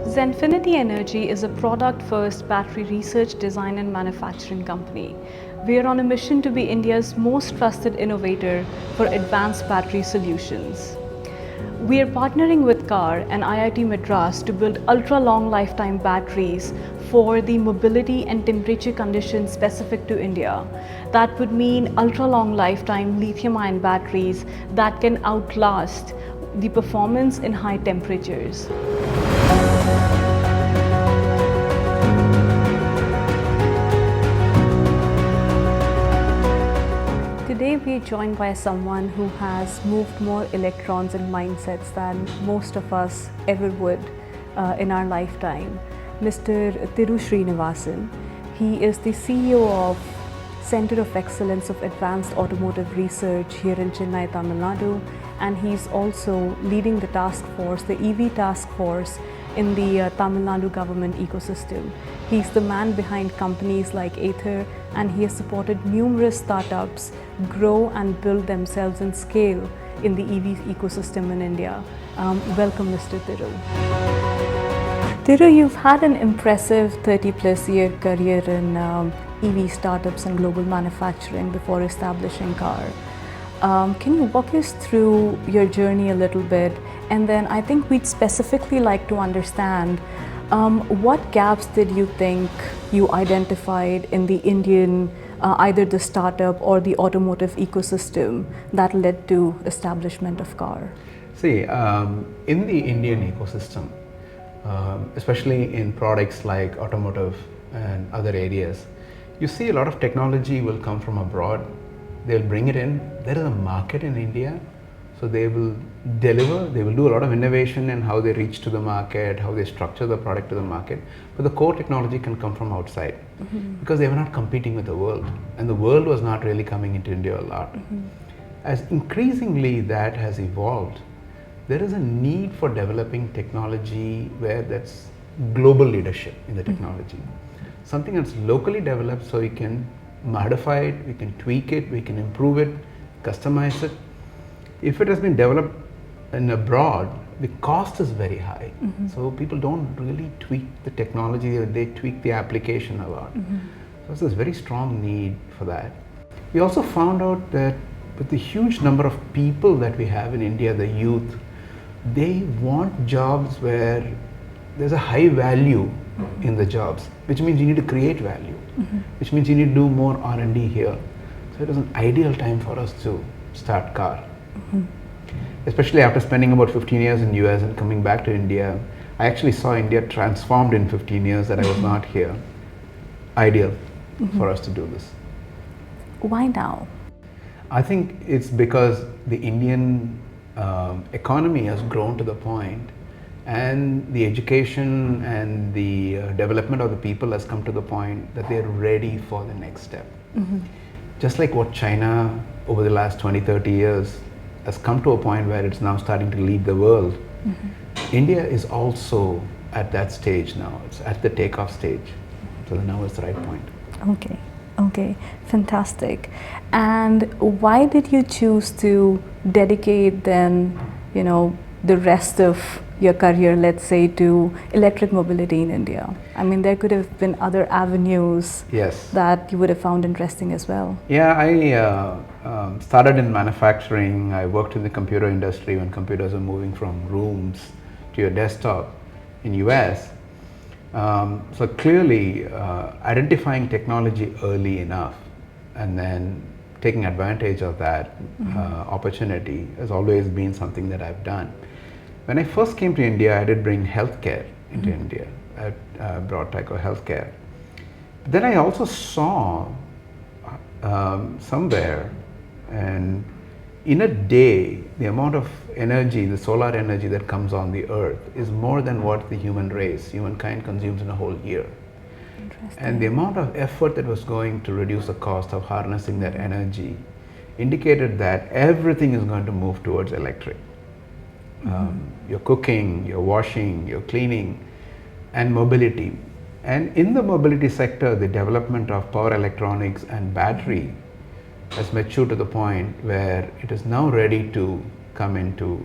Zenfinity Energy is a product-first battery research, design and manufacturing company. We are on a mission to be India's most trusted innovator for advanced battery solutions. We are partnering with CAAR and IIT Madras to build ultra-long lifetime batteries for the mobility and temperature conditions specific to India. That would mean ultra-long lifetime lithium-ion batteries that can outlast the performance in high temperatures. Today we are joined by someone who has moved more electrons and mindsets than most of us ever would in our lifetime. Mr. Thiru Srinivasan. He is the CEO of Center of Excellence of Advanced Automotive Research here in Chennai, Tamil Nadu, and he's also leading the task force, the EV task force in the Tamil Nadu government ecosystem. He's the man behind companies like Ather, and he has supported numerous startups grow and build themselves and scale in the EV ecosystem in India. Welcome, Mr. Thiru. Thiru, you've had an impressive 30-plus year career in EV startups and global manufacturing before establishing CAAR. Can you walk us through your journey a little bit? And then I think we'd specifically like to understand what gaps did you think you identified in the Indian, either the startup or the automotive ecosystem that led to establishment of CAAR? See, in the Indian ecosystem, especially in products like automotive and other areas, you see a lot of technology will come from abroad. They'll bring it in. There is a market in India, so they will deliver. They will do a lot of innovation in how they reach to the market, how they structure the product to the market. But the core technology can come from outside because they were not competing with the world, and the world was not really coming into India a lot. As increasingly that has evolved, there is a need for developing technology where that's global leadership in the technology. Something that's locally developed so we can modify it, we can tweak it, we can improve it, customize it. If it has been developed in abroad, the cost is very high. So people don't really tweak the technology, they tweak the application a lot. So there's a very strong need for that. We also found out that with the huge number of people that we have in India, the youth, they want jobs where there's a high value in the jobs, which means you need to create value, which means you need to do more R&D here. So it was an ideal time for us to start CAAR. Especially after spending about 15 years in US and coming back to India, I actually saw India transformed in 15 years that I was not here. Ideal for us to do this. Why now? I think it's because the Indian economy has grown to the point, and the education and the development of the people has come to the point that they're ready for the next step. Just like what China over the last 20-30 years has come to a point where it's now starting to lead the world, India is also at that stage now. It's at the takeoff stage. So now is the right point. Okay, fantastic. And why did you choose to dedicate then, the rest of your career, let's say, to electric mobility in India? I mean, there could have been other avenues that you would have found interesting as well. Yeah, I started in manufacturing. I worked in the computer industry when computers were moving from rooms to your desktop in US. So clearly, identifying technology early enough and then taking advantage of that opportunity has always been something that I've done. When I first came to India, I did bring healthcare into India. I brought Tyco Healthcare. Then I also saw somewhere, and in a day, the amount of energy, the solar energy that comes on the earth is more than what the humankind consumes in a whole year. And the amount of effort that was going to reduce the cost of harnessing that energy indicated that everything is going to move towards electric. Your cooking, your washing, your cleaning, and mobility. And in the mobility sector, the development of power electronics and battery has matured to the point where it is now ready to come into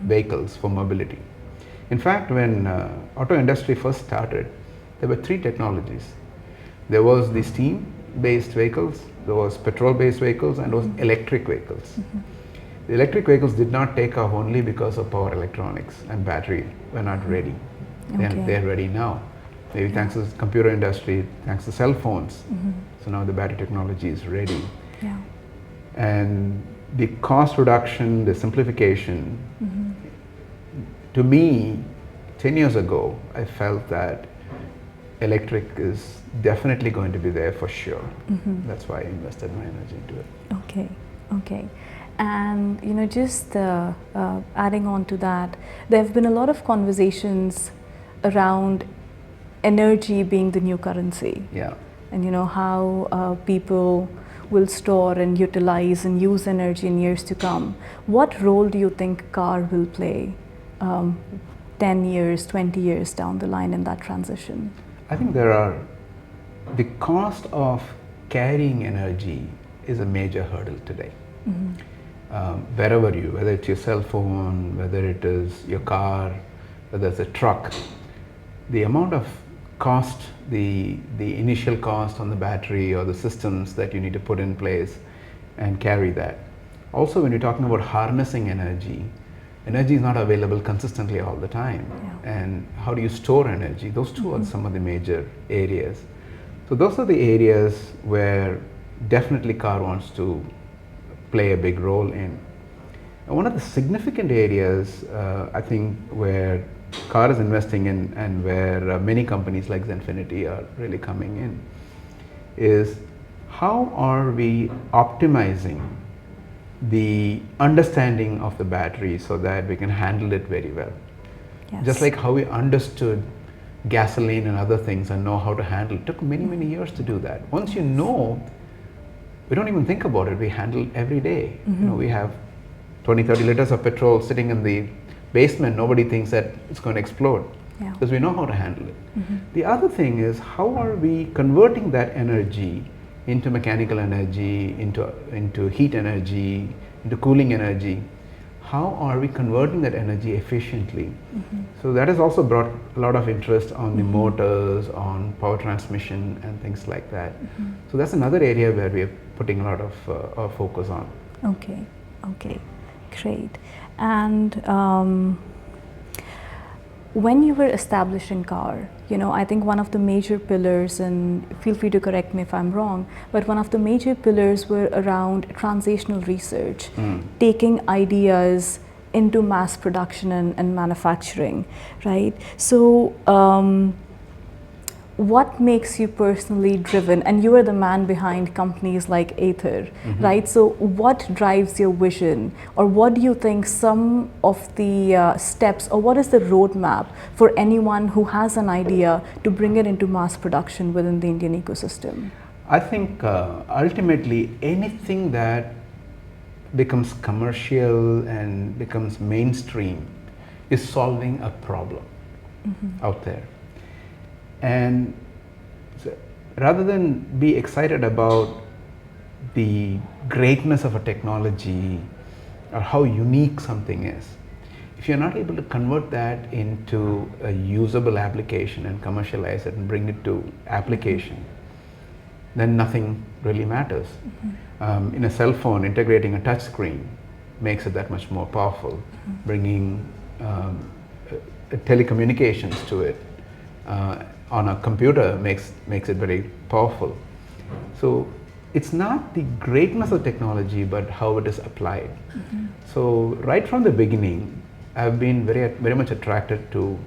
vehicles for mobility. In fact, when auto industry first started, there were three technologies. There was the steam-based vehicles, there was petrol-based vehicles, and there was electric vehicles. The electric vehicles did not take off only because of power electronics and battery were not ready. They're ready now. Maybe thanks to the computer industry, thanks to cell phones. So now the battery technology is ready. Yeah. And the cost reduction, the simplification, to me, 10 years ago, I felt that electric is definitely going to be there for sure. That's why I invested my energy into it. Okay, okay. And just adding on to that, there have been a lot of conversations around energy being the new currency. Yeah. And how people will store and utilize and use energy in years to come. What role do you think CAAR will play 10 years, 20 years down the line in that transition? I think the cost of carrying energy is a major hurdle today. Wherever whether it's your cell phone, whether it is your car, whether it's a truck, the amount of cost, the initial cost on the battery or the systems that you need to put in place and carry that. Also, when you're talking about harnessing energy is not available consistently all the time. Yeah. And how do you store energy? Those two are some of the major areas. So those are the areas where definitely CAAR wants to play a big role in. And one of the significant areas I think where CAAR is investing in and where many companies like Zenfinity are really coming in is how are we optimizing the understanding of the battery so that we can handle it very well. Yes. Just like how we understood gasoline and other things and know how to handle it. Took many years to do that. Once you know, we don't even think about it. We handle it every day. We have 20-30 liters of petrol sitting in the basement. Nobody thinks that it's going to explode because we know how to handle it. The other thing is how are we converting that energy into mechanical energy, into heat energy, into cooling energy. How are we converting that energy efficiently? So that has also brought a lot of interest on the motors, on power transmission and things like that. So that's another area where we are putting a lot of our focus on. Okay, okay, great. And when you were establishing CAAR, I think one of the major pillars, and feel free to correct me if I'm wrong, but one of the major pillars were around translational research, taking ideas into mass production and manufacturing, right? So what makes you personally driven? And you are the man behind companies like Ather, right? So what drives your vision, or what do you think some of the steps, or what is the roadmap for anyone who has an idea to bring it into mass production within the Indian ecosystem? I think ultimately anything that becomes commercial and becomes mainstream is solving a problem out there. And so rather than be excited about the greatness of a technology or how unique something is, if you're not able to convert that into a usable application and commercialize it and bring it to application, then nothing really matters. In a cell phone, integrating a touch screen makes it that much more powerful. Bringing telecommunications to it on a computer makes it very powerful. So it's not the greatness of technology, but how it is applied. So right from the beginning, I've been very much attracted to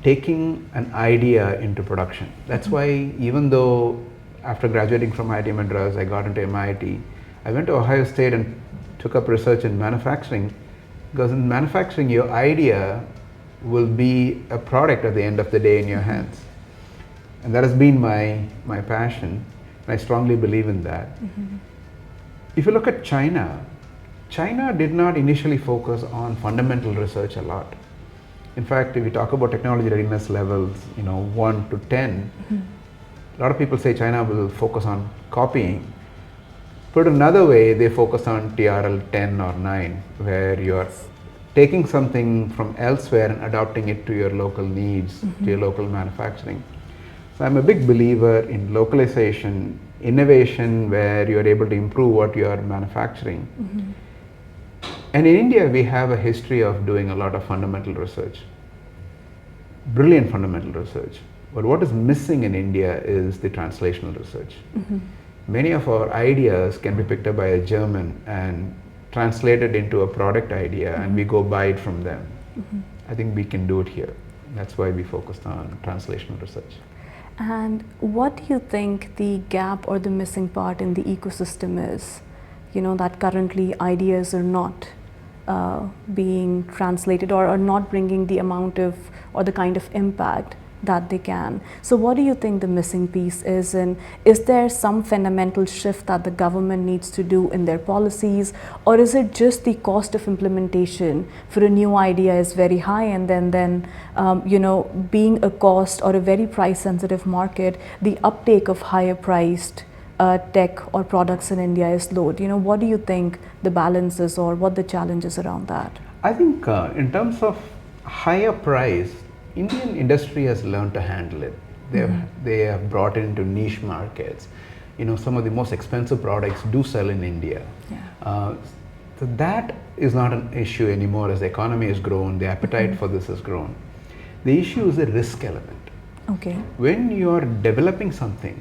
taking an idea into production. That's why even though after graduating from IIT Madras, I got into MIT, I went to Ohio State and took up research in manufacturing, because in manufacturing your idea will be a product at the end of the day in your hands. And that has been my passion, and I strongly believe in that. If you look at China did not initially focus on fundamental research a lot. In fact, if you talk about technology readiness levels, 1 to 10, a lot of people say China will focus on copying. Put another way, they focus on TRL 10 or 9, where you're taking something from elsewhere and adapting it to your local needs, to your local manufacturing. So I'm a big believer in localization, innovation, where you're able to improve what you are manufacturing. And in India, we have a history of doing a lot of fundamental research, brilliant fundamental research. But what is missing in India is the translational research. Many of our ideas can be picked up by a German and translated into a product idea, and we go buy it from them. I think we can do it here. That's why we focused on translational research. And what do you think the gap or the missing part in the ecosystem is? That currently ideas are not being translated or are not bringing the amount of or the kind of impact that they can. So what do you think the missing piece is, and is there some fundamental shift that the government needs to do in their policies, or is it just the cost of implementation for a new idea is very high, and then being a cost or a very price sensitive market, the uptake of higher priced tech or products in India is low? What do you think the balance is, or what the challenges around that? I think in terms of higher price, Indian industry has learned to handle it. They have brought it into niche markets. Some of the most expensive products do sell in India. So that is not an issue anymore. As the economy has grown, the appetite for this has grown. The issue is the risk element. Okay. When you are developing something,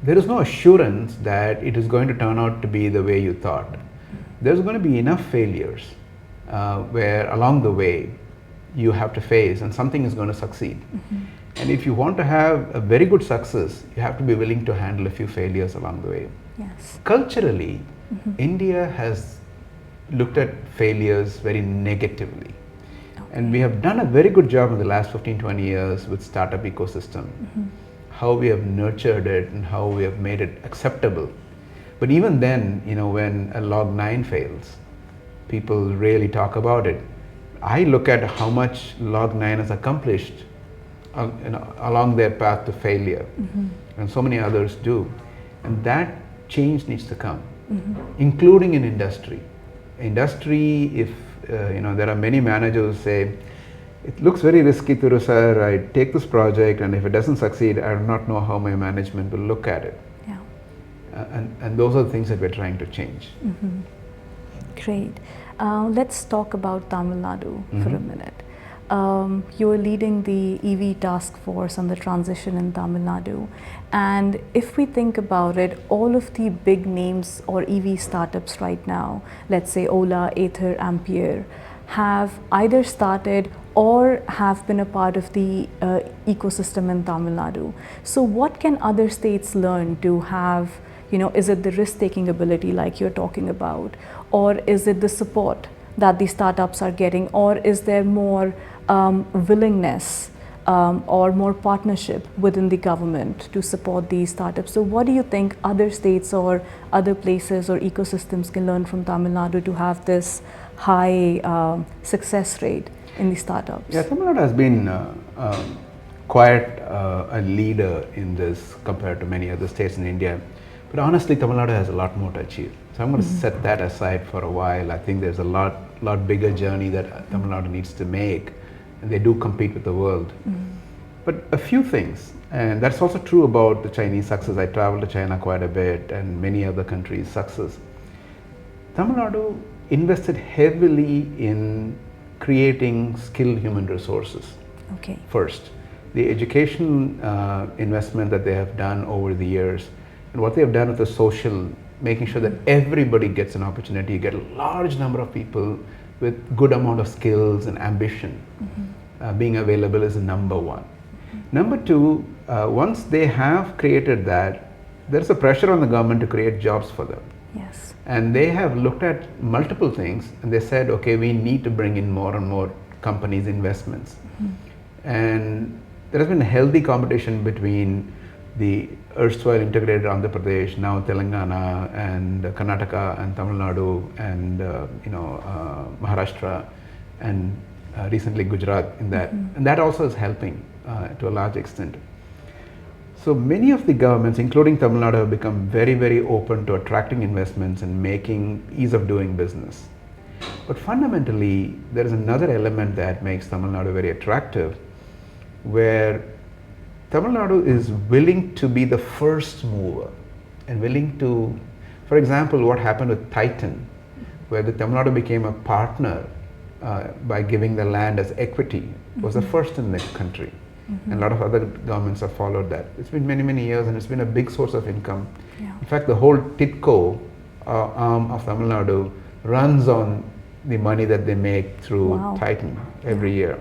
there is no assurance that it is going to turn out to be the way you thought. There's going to be enough failures where along the way you have to face, and something is going to succeed. And if you want to have a very good success, you have to be willing to handle a few failures along the way. Yes. Culturally, India has looked at failures very negatively. And we have done a very good job in the last 15-20 years with startup ecosystem, how we have nurtured it and how we have made it acceptable. But even then, when a log 9 fails, people really talk about it. I look at how much log 9 has accomplished along their path to failure, and so many others do. And that change needs to come, including in industry. If there are many managers who say, it looks very risky, Thiru sir, I take this project, and if it doesn't succeed, I do not know how my management will look at it. And those are the things that we're trying to change. Great. Let's talk about Tamil Nadu for a minute. You are leading the EV task force on the transition in Tamil Nadu. And if we think about it, all of the big names or EV startups right now, let's say Ola, Ather, Ampere, have either started or have been a part of the ecosystem in Tamil Nadu. So what can other states learn to have, is it the risk-taking ability like you're talking about, or is it the support that the startups are getting, or is there more willingness or more partnership within the government to support these startups? So what do you think other states or other places or ecosystems can learn from Tamil Nadu to have this high success rate in the startups? Yeah, Tamil Nadu has been quite a leader in this compared to many other states in India. But honestly, Tamil Nadu has a lot more to achieve. So I'm going to set that aside for a while. I think there's a lot bigger journey that Tamil Nadu needs to make, and they do compete with the world. But a few things, and that's also true about the Chinese success. I traveled to China quite a bit, and many other countries' success. Tamil Nadu invested heavily in creating skilled human resources. Okay. First, the education investment that they have done over the years, and what they have done with the social, making sure that everybody gets an opportunity. You get a large number of people with good amount of skills and ambition. Being available is number one. Number two, once they have created that, there's a pressure on the government to create jobs for them. Yes. And they have looked at multiple things, and they said, okay, we need to bring in more and more companies' investments. And there has been a healthy competition between the erstwhile integrated Andhra Pradesh, now Telangana and Karnataka and Tamil Nadu and Maharashtra and recently Gujarat in that, and that also is helping to a large extent. So many of the governments, including Tamil Nadu, have become very, very open to attracting investments and making ease of doing business. But fundamentally, there is another element that makes Tamil Nadu very attractive, where Tamil Nadu is willing to be the first mover and willing to, for example, what happened with Titan, where the Tamil Nadu became a partner by giving the land as equity, was the first in the country. And a lot of other governments have followed that. It's been many, many years, and it's been a big source of income. Yeah. In fact, the whole TITCO arm of Tamil Nadu runs on the money that they make through Titan every year.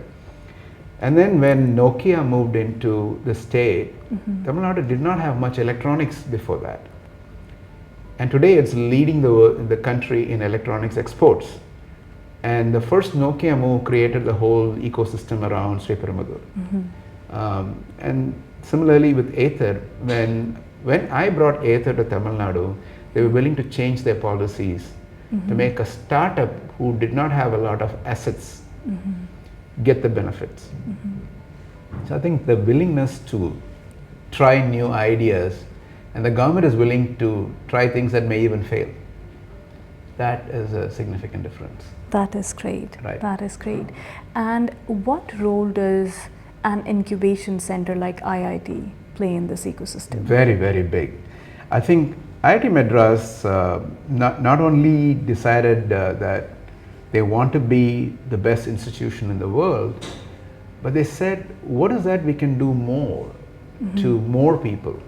And then when Nokia moved into the state, Tamil Nadu did not have much electronics before that. And today it's leading the country in electronics exports. And the first Nokia move created the whole ecosystem around Srinivasan. And similarly with Aether, when I brought Aether to Tamil Nadu, they were willing to change their policies to make a startup who did not have a lot of assets get the benefits. So I think the willingness to try new ideas, and the government is willing to try things that may even fail. That is a significant difference. That is great. Right. That is great. And what role does an incubation center like IIT play in this ecosystem? Very, very big. I think IIT Madras not only decided that they want to be the best institution in the world, but they said, what is that we can do more to more people?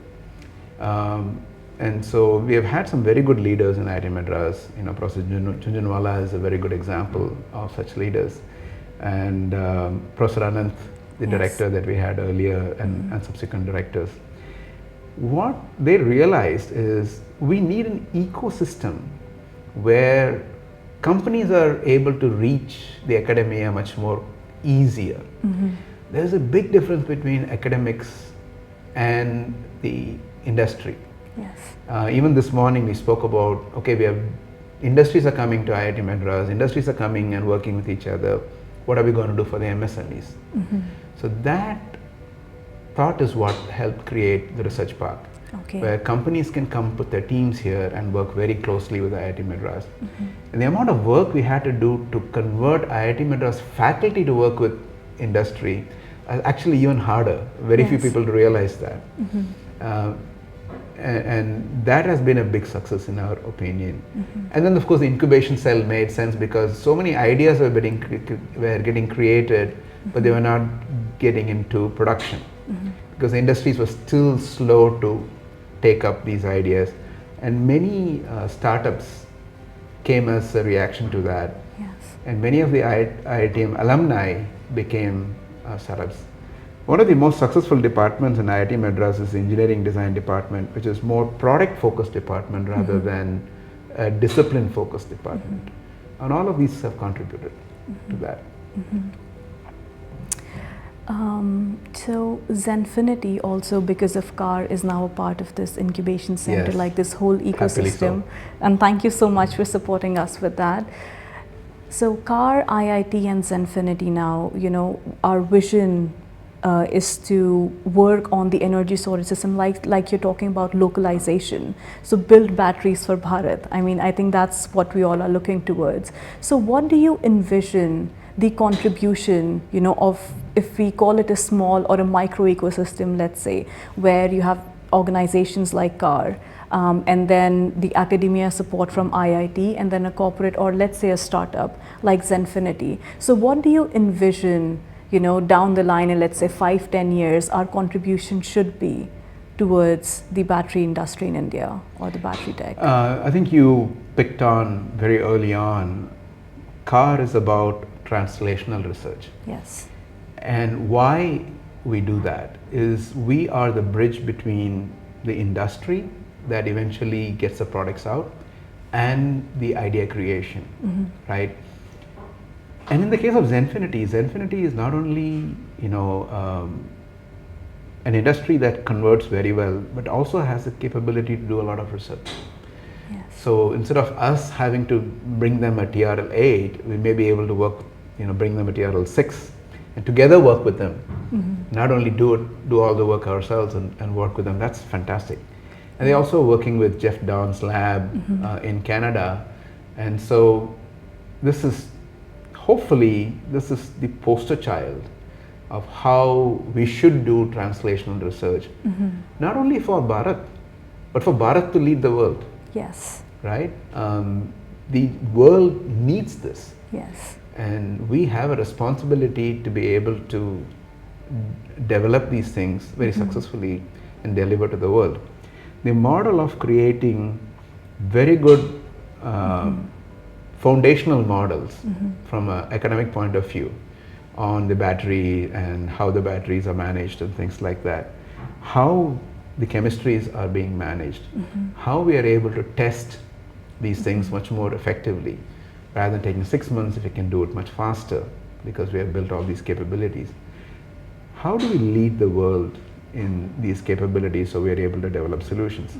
And so we have had some very good leaders in IIT Madras. You know, Professor Chunjunwala is a very good example of such leaders. And Professor Ananth, the director that we had earlier, and subsequent directors. What they realized is we need an ecosystem where companies are able to reach the academia much more easier. There's a big difference between academics and the industry. Yes. Even this morning we spoke about, okay, we have industries are coming to IIT Madras, industries are coming and working with each other. What are we going to do for the MSMEs? So that thought is what helped create the research park, where companies can come put their teams here and work very closely with IIT Madras. And the amount of work we had to do to convert IIT Madras faculty to work with industry is actually even harder. Very few people realize that. And that has been a big success in our opinion. And then of course the incubation cell made sense because so many ideas were getting created, but they were not getting into production because the industries were still slow to take up these ideas, and many startups came as a reaction to that. And many of the IITM alumni became startups. One of the most successful departments in IIT Madras is the engineering design department, which is more product focused department rather than a discipline focused department. And all of these have contributed to that. So Zenfinity also, because of CAAR, is now a part of this incubation center, like this whole ecosystem. And thank you so much for supporting us with that. So CAAR, IIT and Zenfinity now, you know, our vision is to work on the energy storage system, like you're talking about localization. So build batteries for Bharat. I mean, I think that's what we all are looking towards. So what do you envision the contribution, you know, of, if we call it a small or a micro ecosystem, let's say, where you have organizations like CAAR, and then the academia support from IIT, and then a corporate, or let's say a startup like Zenfinity. So what do you envision, you know, down the line in, let's say, 5-10 years, our contribution should be towards the battery industry in India or the battery tech? I think you picked on very early on, CAAR is about translational research. Yes. And why we do that is we are the bridge between the industry that eventually gets the products out and the idea creation, right? And in the case of Zenfinity, Zenfinity is not only, you know, an industry that converts very well, but also has the capability to do a lot of research. Yes. So instead of us having to bring them a TRL 8, we may be able to work bring the material 6 and together work with them. Not only do all the work ourselves and work with them. That's fantastic. And they're also working with Jeff Dawn's lab in Canada. And so this is, hopefully, this is the poster child of how we should do translational research, not only for Bharat, but for Bharat to lead the world. Yes. Right? The world needs this. Yes. And we have a responsibility to be able to develop these things very successfully and deliver to the world. The model of creating very good foundational models from an academic point of view on the battery and how the batteries are managed and things like that, how the chemistries are being managed, how we are able to test these things much more effectively. Rather than taking 6 months, if we can do it much faster because we have built all these capabilities. How do we lead the world in these capabilities so we are able to develop solutions?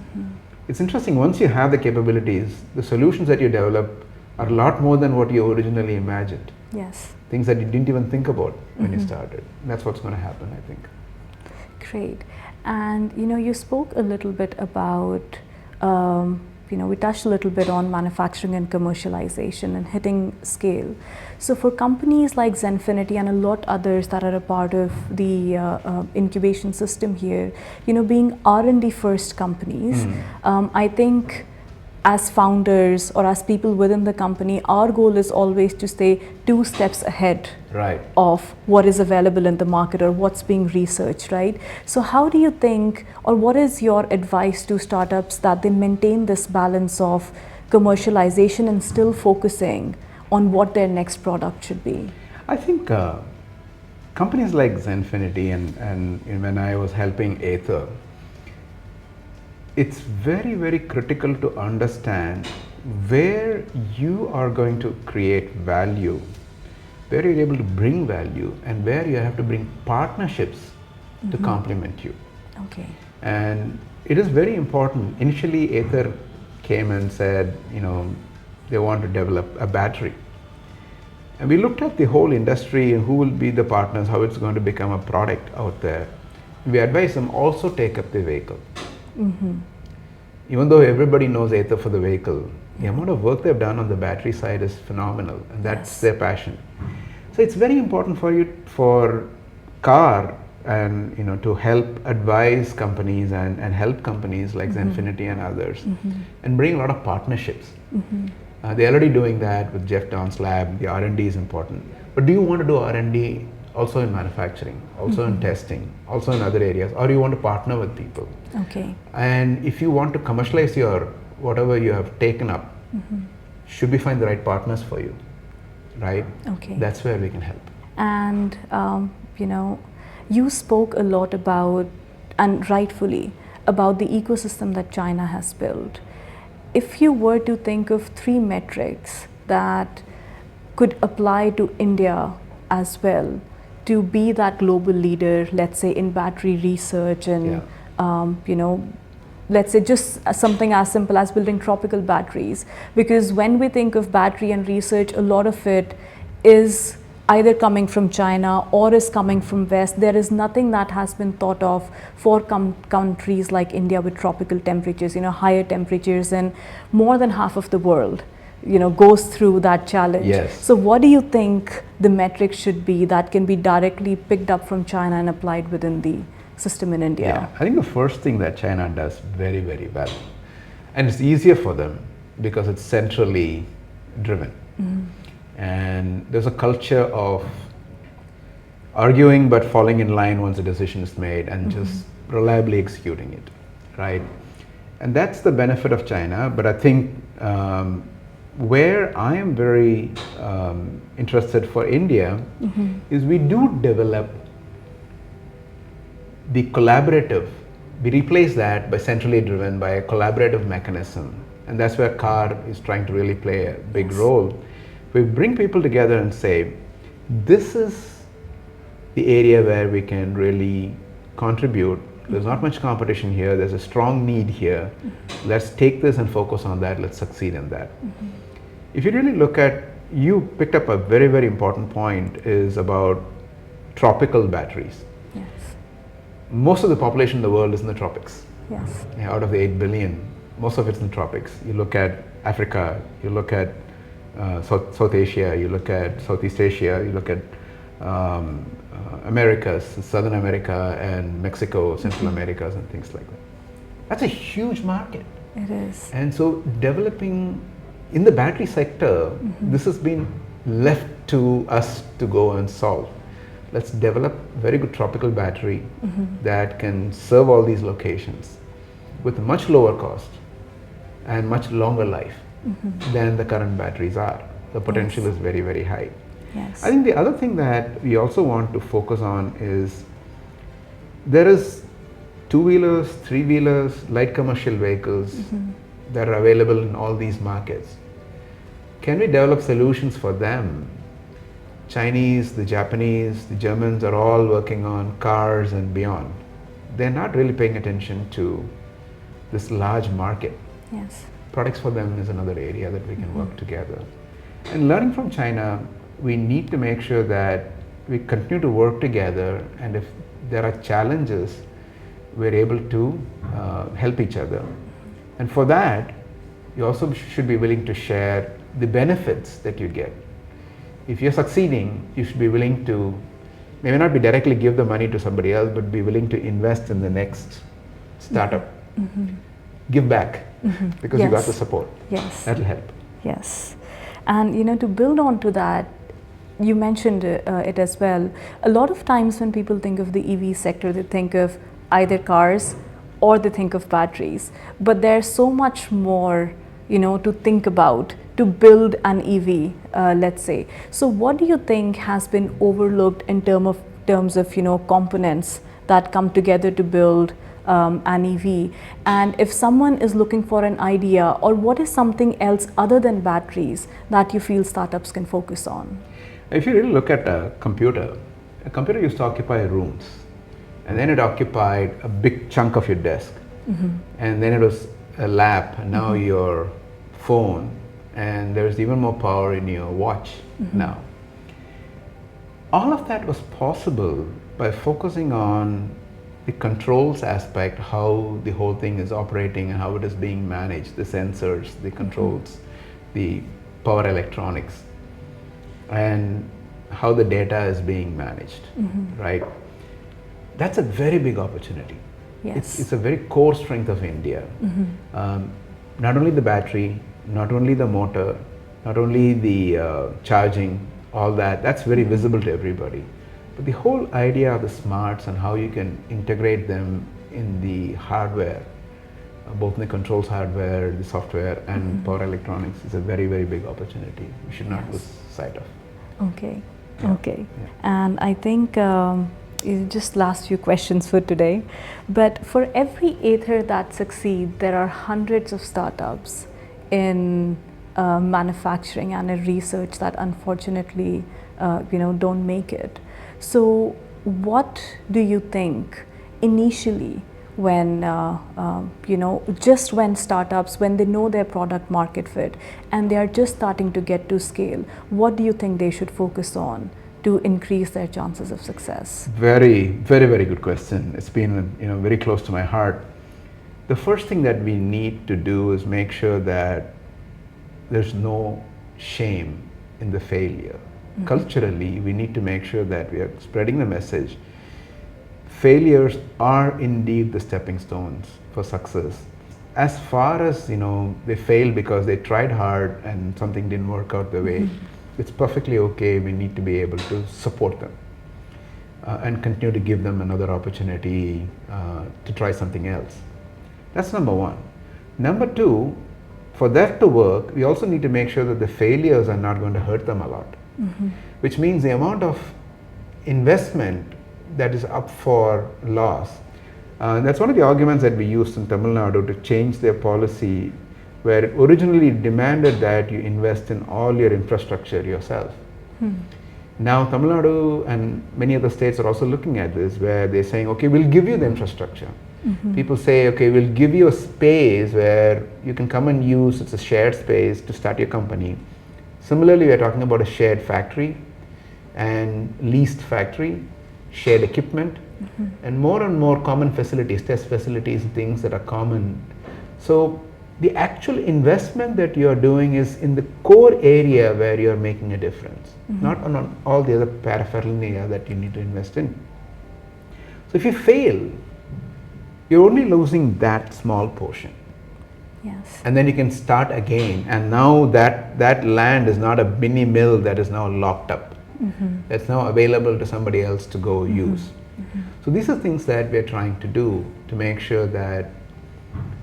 It's interesting, once you have the capabilities, the solutions that you develop are a lot more than what you originally imagined. Yes. Things that you didn't even think about when you started. And that's what's going to happen, I think. Great. And you spoke a little bit about we touched a little bit on manufacturing and commercialization and hitting scale. So for companies like Zenfinity and a lot others that are a part of the incubation system here, being R&D first companies, I think as founders or as people within the company, our goal is always to stay 2 steps ahead of what is available in the market or what's being researched, right? So how do you think, or what is your advice to startups that they maintain this balance of commercialization and still focusing on what their next product should be? I think companies like Zenfinity and when I was helping Aether, it's very, very critical to understand where you are going to create value, where you're able to bring value, and where you have to bring partnerships to complement you. Okay. And it is very important. Initially, Aether came and said, they want to develop a battery. And we looked at the whole industry and who will be the partners, how it's going to become a product out there. We advised them also take up the vehicle. Even though everybody knows Aether for the vehicle, the amount of work they've done on the battery side is phenomenal, and that's their passion. So it's very important for CAAR and to help advise companies and help companies like Zenfinity and others and bring a lot of partnerships. They're already doing that with Jeff Dawn's lab. The R&D is important. But do you want to do R&D also in manufacturing, also in testing, also in other areas, or you want to partner with people? Okay. And if you want to commercialize your whatever you have taken up, should we find the right partners for you, right? Okay. That's where we can help. And you spoke a lot about, and rightfully, about the ecosystem that China has built. If you were to think of 3 metrics that could apply to India as well, to be that global leader, let's say in battery research and let's say just something as simple as building tropical batteries, because when we think of battery and research, a lot of it is either coming from China or is coming from West. There is nothing that has been thought of for countries like India with tropical temperatures, higher temperatures, and more than half of the world goes through that challenge. Yes. So what do you think the metric should be that can be directly picked up from China and applied within the system in India? Yeah, I think the first thing that China does very, very well, and it's easier for them because it's centrally driven. And there's a culture of arguing but falling in line once a decision is made and just reliably executing it, right? And that's the benefit of China. But I think where I am very interested for India is we do develop the collaborative. We replace that by centrally driven, by a collaborative mechanism. And that's where CAAR is trying to really play a big role. We bring people together and say, this is the area where we can really contribute. There's not much competition here. There's a strong need here. Let's take this and focus on that. Let's succeed in that. If you really look at you picked up a very, very important point is about tropical batteries. Yes. Most of the population in the world is in the tropics. Yes. Yeah, out of the 8 billion, most of it's in the tropics. You look at Africa, you look at South Asia, you look at Southeast Asia, you look at Americas, Southern America and Mexico, Central Americas and things like that. That's a huge market. It is. And so developing in the battery sector, this has been left to us to go and solve. Let's develop very good tropical battery that can serve all these locations with much lower cost and much longer life than the current batteries are. The potential is very, very high. Yes. I think the other thing that we also want to focus on is there is two-wheelers, three-wheelers, light commercial vehicles that are available in all these markets. Can we develop solutions for them? Chinese, the Japanese, the Germans are all working on cars and beyond. They're not really paying attention to this large market. Yes. Products for them is another area that we can work together. And learning from China, we need to make sure that we continue to work together, and if there are challenges, we're able to help each other. And for that, you also should be willing to share the benefits that you get. If you're succeeding, you should be willing to, maybe not be directly give the money to somebody else, but be willing to invest in the next startup. Give back because you got the support. Yes. That'll help. Yes. And to build on to that, you mentioned it as well. A lot of times when people think of the EV sector, they think of either cars or they think of batteries. But there's so much more, to think about to build an EV, let's say. So what do you think has been overlooked in terms of components that come together to build an EV? And if someone is looking for an idea, or what is something else other than batteries that you feel startups can focus on? If you really look at a computer used to occupy rooms, and then it occupied a big chunk of your desk, and then it was a lap, and now your phone, and there's even more power in your watch now. All of that was possible by focusing on the controls aspect, how the whole thing is operating and how it is being managed, the sensors, the controls, the power electronics, and how the data is being managed, right? That's a very big opportunity. Yes. It's a very core strength of India. Not only the battery, not only the motor, not only the charging, all that's very visible to everybody. But the whole idea of the smarts and how you can integrate them in the hardware, both in the controls hardware, the software, and power electronics is a very, very big opportunity. We should not lose sight of. Okay. Yeah. Okay. Yeah. And I think just last few questions for today. But for every Ather that succeeds, there are hundreds of startups in manufacturing and in research that unfortunately, don't make it. So what do you think initially when, just when startups, when they know their product market fit and they are just starting to get to scale, what do you think they should focus on to increase their chances of success? Very, very, very good question. It's been, very close to my heart. The first thing that we need to do is make sure that there's no shame in the failure. Culturally, we need to make sure that we are spreading the message. Failures are indeed the stepping stones for success. As far as, they failed because they tried hard and something didn't work out the way, it's perfectly okay. We need to be able to support them and continue to give them another opportunity to try something else. That's number one. Number two, for that to work, we also need to make sure that the failures are not going to hurt them a lot, which means the amount of investment that is up for loss. That's one of the arguments that we used in Tamil Nadu to change their policy, where it originally demanded that you invest in all your infrastructure yourself. Now Tamil Nadu and many other states are also looking at this, where they're saying, okay, we'll give you the infrastructure. People say, okay, we'll give you a space where you can come and use, it's a shared space to start your company. Similarly, we are talking about a shared factory and leased factory, shared equipment, and more common facilities, test facilities, things that are common. So the actual investment that you are doing is in the core area where you are making a difference, not on all the other paraphernalia that you need to invest in. So if you fail, you're only losing that small portion. Yes. And then you can start again, and now that land is not a mini mill that is now locked up. That's now available to somebody else to go use. So these are things that we're trying to do to make sure that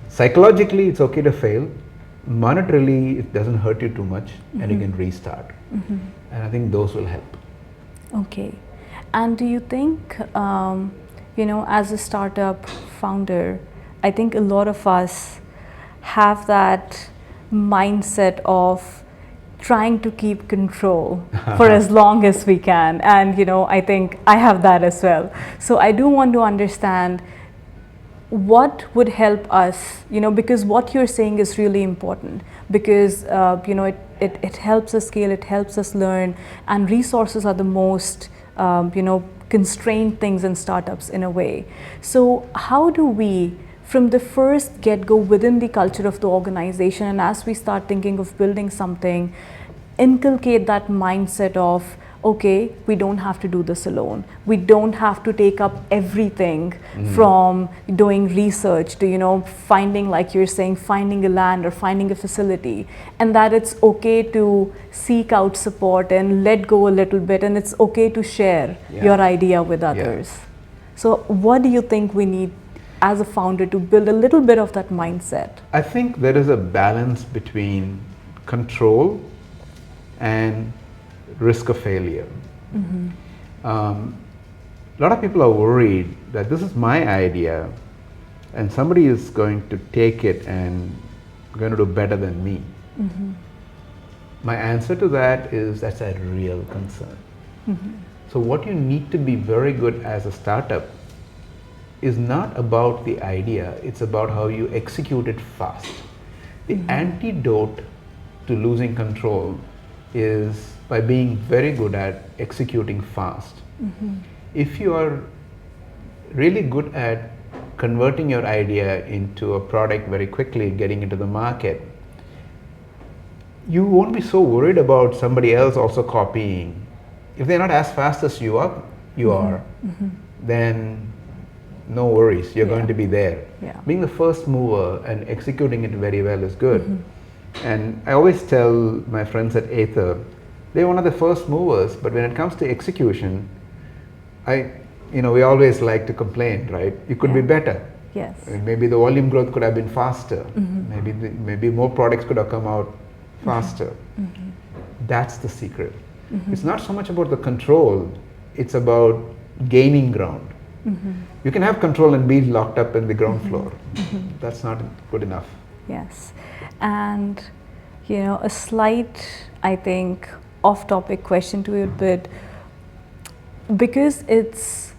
psychologically it's okay to fail, monetarily it doesn't hurt you too much, and you can restart. And I think those will help. Okay. And do you think, as a startup founder, I think a lot of us have that mindset of trying to keep control for as long as we can. And, I think I have that as well. So I do want to understand what would help us, because what you're saying is really important, because, it helps us scale, it helps us learn, and resources are the most, constrained things in startups in a way. So how do we, from the first get-go within the culture of the organization, and as we start thinking of building something, inculcate that mindset of, okay, we don't have to do this alone. We don't have to take up everything from doing research to, finding, like you're saying, finding a land or finding a facility, and that it's okay to seek out support and let go a little bit, and it's okay to share your idea with others. So what do you think we need as a founder to build a little bit of that mindset? I think there is a balance between control and risk of failure. A lot of people are worried that this is my idea and somebody is going to take it and going to do better than me. My answer to that is that's a real concern. So what you need to be very good as a startup is not about the idea, it's about how you execute it fast. The antidote to losing control is by being very good at executing fast. If you are really good at converting your idea into a product very quickly, getting into the market, you won't be so worried about somebody else also copying. If they're not as fast as you are, then no worries, you're going to be there. Being the first mover and executing it very well is good. And I always tell my friends at Ather, they're one of the first movers, but when it comes to execution, we always like to complain, right? You could be better. Yes. Maybe the volume growth could have been faster. Maybe more products could have come out faster. That's the secret. It's not so much about the control, it's about gaining ground. You can have control and be locked up in the ground floor. That's not good enough. Yes. And, a slight, I think, off-topic question to you, but because it's,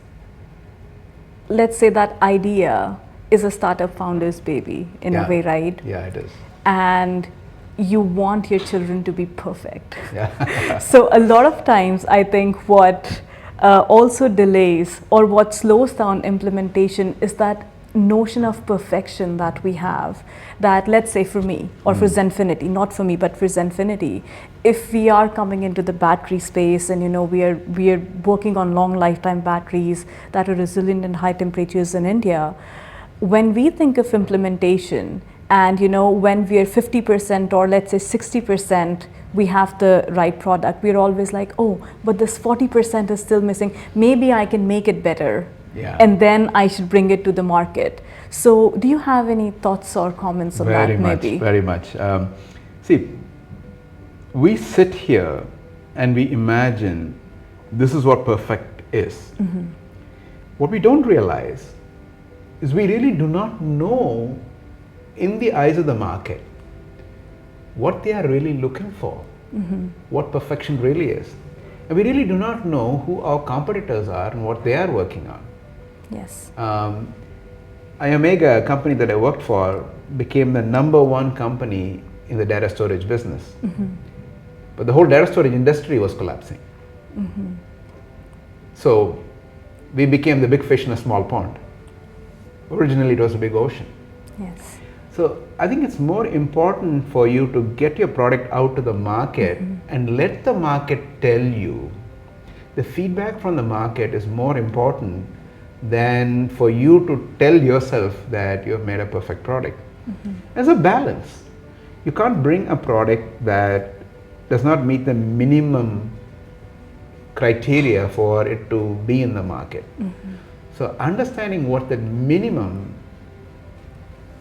let's say that idea is a startup founder's baby in a way, right? Yeah, it is. And you want your children to be perfect. So a lot of times I think what also delays or what slows down implementation is that notion of perfection that we have, that let's say for me or for Zenfinity, not for me but for Zenfinity, if we are coming into the battery space and we are working on long lifetime batteries that are resilient in high temperatures in India, when we think of implementation and when we are 50% or let's say 60% we have the right product, we're always like, oh, but this 40% is still missing, maybe I can make it better. And then I should bring it to the market. So do you have any thoughts or comments on that maybe? Very much. See, we sit here and we imagine this is what perfect is. What we don't realize is we really do not know in the eyes of the market what they are really looking for, what perfection really is. And we really do not know who our competitors are and what they are working on. Yes. Omega, a company that I worked for, became the #1 company in the data storage business. but the whole data storage industry was collapsing. So we became the big fish in a small pond. Originally it was a big ocean. Yes. So I think it's more important for you to get your product out to the market and let the market tell you. The feedback from the market is more important than for you to tell yourself that you have made a perfect product. There's a balance. You can't bring a product that does not meet the minimum criteria for it to be in the market. So understanding what the minimum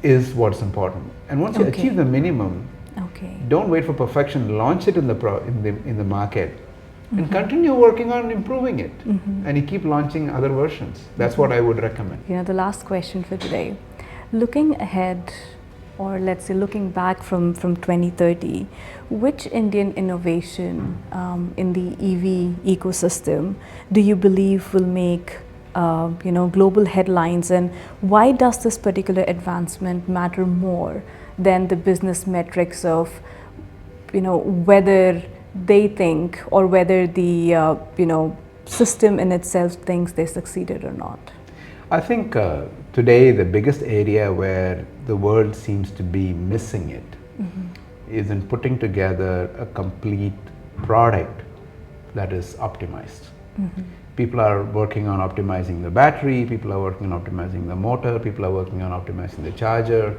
is what's important. And once you achieve the minimum, don't wait for perfection, launch it in the market and continue working on improving it. And you keep launching other versions. That's what I would recommend. You know, the last question for today. Looking ahead, or let's say looking back from 2030, which Indian innovation in the EV ecosystem do you believe will make global headlines, and why does this particular advancement matter more than the business metrics of whether they think or whether the system in itself thinks they succeeded or not? I think today the biggest area where the world seems to be missing it is in putting together a complete product that is optimized. People are working on optimizing the battery, people are working on optimizing the motor, people are working on optimizing the charger,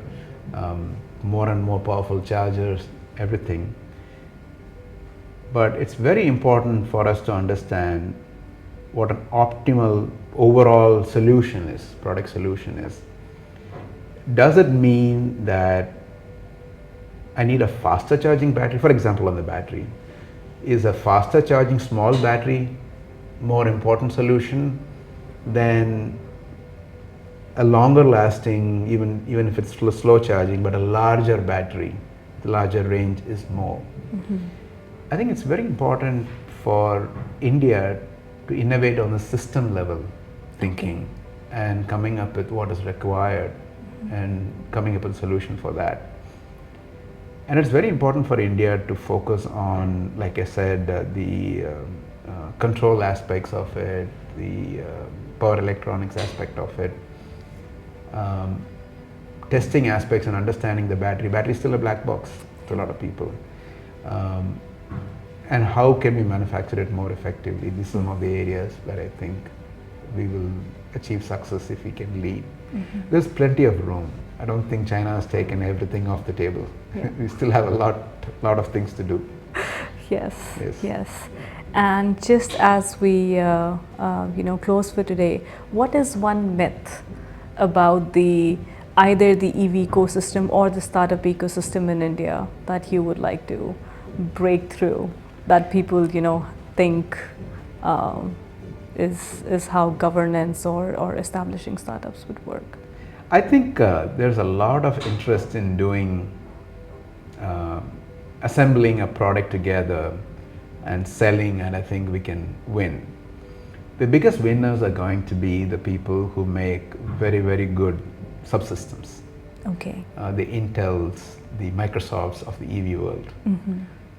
more and more powerful chargers, everything. But it's very important for us to understand what an optimal overall solution is, product solution is. Does it mean that I need a faster charging battery? For example, on the battery, is a faster charging small battery more important solution than a longer lasting, even if it's slow charging, but a larger battery, the larger range is more. I think it's very important for India to innovate on the system level thinking and coming up with what is required and coming up with a solution for that. And it's very important for India to focus on, like I said, the control aspects of it, the power electronics aspect of it, testing aspects and understanding the battery. Battery is still a black box to a lot of people. And how can we manufacture it more effectively? These are some of the areas where I think we will achieve success if we can lead. There's plenty of room. I don't think China has taken everything off the table. We still have a lot of things to do. Yes. And just as we close for today, what is one myth about either the EV ecosystem or the startup ecosystem in India that you would like to break through, that people think is how governance or establishing startups would work? I think there's a lot of interest in doing assembling a product together and selling, and I think we can win. The biggest winners are going to be the people who make very, very good subsystems. The Intels, the Microsofts of the EV world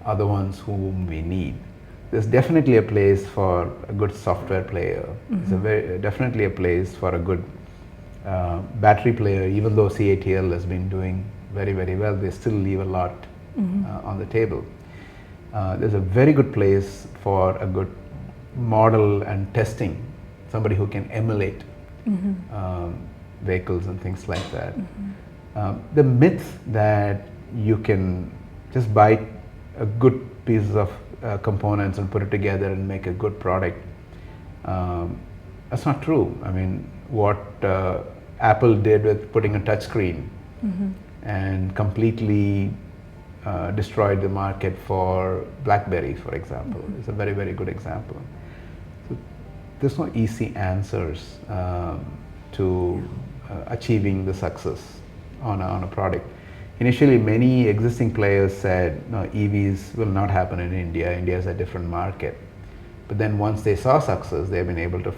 are the ones whom we need. There's definitely a place for a good software player. There's definitely a place for a good battery player. Even though CATL has been doing very, very well, they still leave a lot on the table. There's a very good place for a good model and testing, somebody who can emulate vehicles and things like that. The myth that you can just buy a good piece of components and put it together and make a good product, that's not true. I mean, what Apple did with putting a touchscreen and completely destroyed the market for BlackBerry, for example, is a very, very good example. So there's no easy answers to achieving the success on a product. Initially, many existing players said, no, EVs will not happen in India. India is a different market. But then once they saw success, they've been able to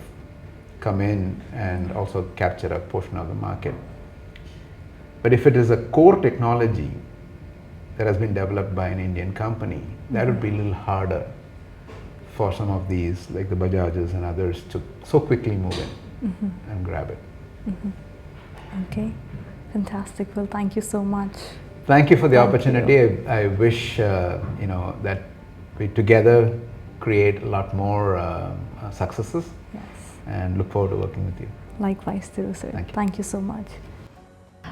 come in and also capture a portion of the market. But if it is a core technology, that has been developed by an Indian company, that would be a little harder for some of these, like the Bajajas and others, to so quickly move in and grab it. Okay, fantastic. Well, thank you so much. Thank you for the Thank opportunity. you. I wish that we together create a lot more successes, Yes. and look forward to working with you. Likewise, Thiru sir. Thank you. Thank you so much.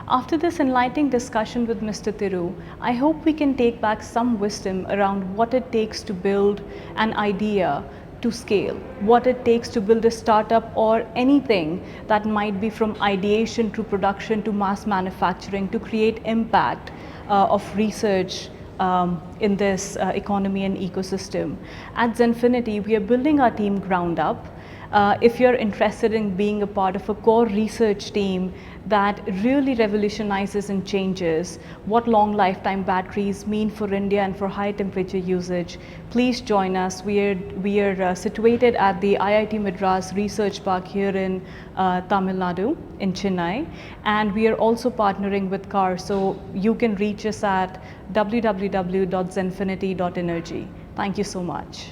After this enlightening discussion with Mr. Thiru, I hope we can take back some wisdom around what it takes to build an idea to scale, what it takes to build a startup or anything that might be from ideation to production to mass manufacturing to create impact of research in this economy and ecosystem. At Zenfinity, we are building our team ground up. If you're interested in being a part of a core research team that really revolutionizes and changes what long lifetime batteries mean for India and for high temperature usage, please join us. We are situated at the IIT Madras Research Park here in Tamil Nadu, in Chennai, and we are also partnering with CAAR, so you can reach us at www.zenfinity.energy. Thank you so much.